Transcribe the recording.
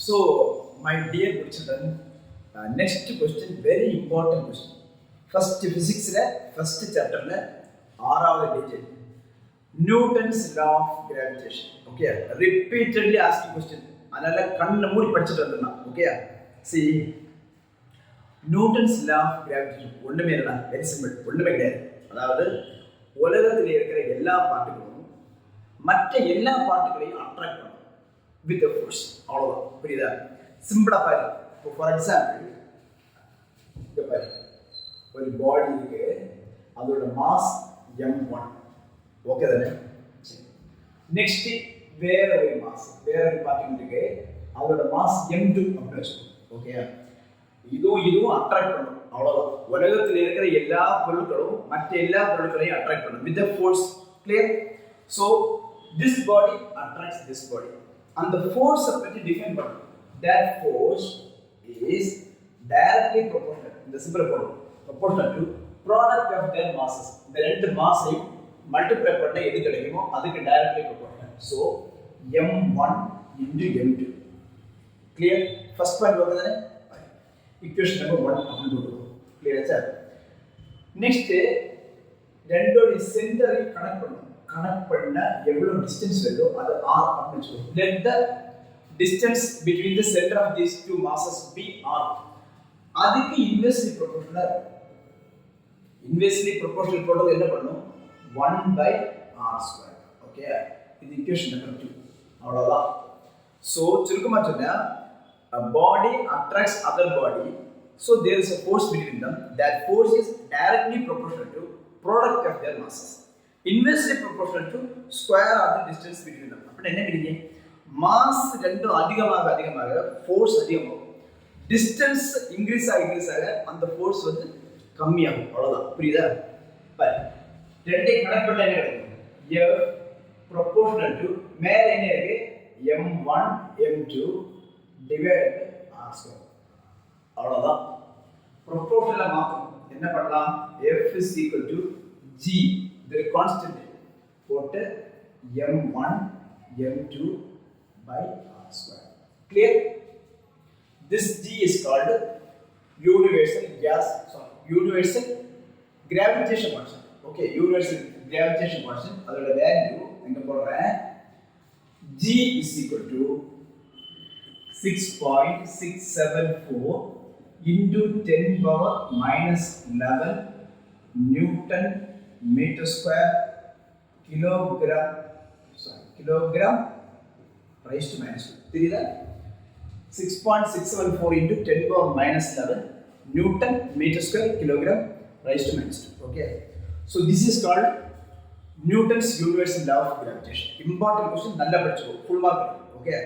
So, my dear children, next question, very important question. First physics, first chapter, ஆறாவது digit. Newton's law of gravitation. Okay, repeatedly asking question. அதனால கண்ணை மூடி படிச்சுட்டு வந்துடலாம். Okay, see, Newton's law of gravitation ஒண்ணுமே இல்லைனா very simple, ஒண்ணுமே கிடையாது. அதாவது உலகத்தில் இருக்கிற எல்லா பார்ட்டிகளும் மற்ற எல்லா பார்ட்டிகளையும் அட்ராக்ட் பண்ணும் வித் a force. அவ்வளோதான், புரியுதா? சிம்பிளா பாரு. இப்போ ஃபார் எக்ஸாம்பிள் இங்கே பாரு, ஒரு பாடி இருக்கு, அதோட மாஸ் m1. ஓகே தானே? நெக்ஸ்ட் வேற ஒரு மாஸ், வேற ஒரு பார்ட்டிகல் இருக்கு, அதோட மாஸ் m2 அப்படின்னு வச்சுக்கோங்க. ஓகே, இதுவும் அட்ராக்ட் பண்ணும். அவ்வளோதான். உலகத்தில் இருக்கிற எல்லா பொருட்களும் மற்ற எல்லா பொருட்களையும் அட்ராக்ட் பண்ணும் with force. Clear? So this body attracts this body. அந்த ஃபோர்ஸை பற்றி டிஃபைன் பண்ணணும். That force is directly proportional. இந்த சிம்பிள் போடணும். Proportional to product of their masses. இந்த ரெண்டு மாஸையும் மல்டிப்ளை பண்ண எது கிடைக்குமோ அதுக்கு directly proportional. So m1 into m2. Clear? First point வருதுதானே? Equation number 1 அப்படின்னு போடுவோம். Clear sir? நெக்ஸ்ட் ரெண்டோட சென்டரை கனெக்ட் பண்ணணும். கனெக்ட் பண்ண எவ்வளவு டிஸ்டன்ஸ் வருதோ அது r அப்படின்னு சொல்லுவோம். Let the distance between the center of these two masses be r. அதுக்கு இன்வெர்ஸ்லி ப்ரொபோர்ஷனலா இருக்கும். இன்வெர்ஸ்லி ப்ரொபோர்ஷனல் போடுறது என்ன பண்ணணும்? 1/r². ஓகே, இது ஈக்குவேஷன் நம்பர் 2. அவ்வளவுதான். சோ சுருக்கமா சொன்னா, a body attracts other body, so there is a force between them. That force is directly proportional to product of their masses, inversely proportional to square of the distance between them. அப்ப என்ன கிடைக்கும்? Mass ரெண்டும் அதிகமாக force அதிகமாகும். Distance increase ஆக அந்த force வந்து கம்மியாகும். அவ்வளவுதான், புரியுதா? பட் ரெண்டையும் கனெக்ட் பண்ண என்ன கிடைக்கும்? F proportional to மேல என்ன இருக்கு? m1 m2 divided by r². அவ்வளவுதான். ப்ரொபோர்ஷனலா மாத்தணும். என்ன பண்ணலாம்? F is equal to g, the constant போட்டு m1 m2 by r². Clear? This g is called universal gravitation constant. Okay, universal gravitation constant. அதோட value எங்க போடுறேன்? g is equal to 6.674 into 10 power minus 11 Newton meter square kilogram raised to minus 2. தெரியுதா? 6.674 into 10 power minus 11 Newton meter square kilogram raised to minus 2. Okay, so this is called Newton's universal law of gravitation. Important question, நல்லா படிச்சுக்கோ, full mark. Okay.